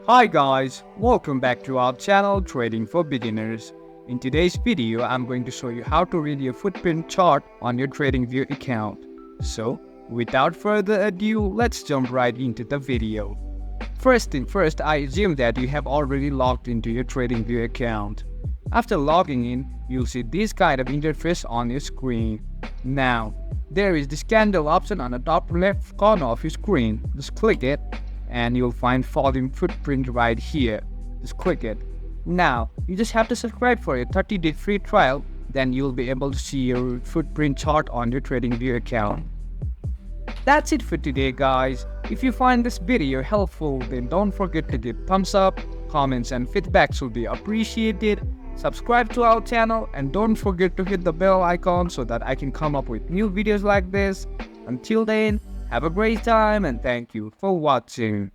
Hi guys, welcome back to our channel Trading for Beginners. In today's video, I'm going to show you how to read your footprint chart on your TradingView account. So, without further ado, let's jump right into the video. First thing first, I assume that you have already logged into your TradingView account. After logging in, you'll see this kind of interface on your screen. Now, there is this candle option on the top left corner of your screen. Just click it and you'll find volume footprint right here. Just click it. Now, you just have to subscribe for a 30-day free trial, then you'll be able to see your footprint chart on your TradingView account. That's it for today guys. If you find this video helpful, then don't forget to give thumbs up, comments and feedbacks will be appreciated. Subscribe to our channel and don't forget to hit the bell icon so that I can come up with new videos like this. Until then, have a great time and thank you for watching.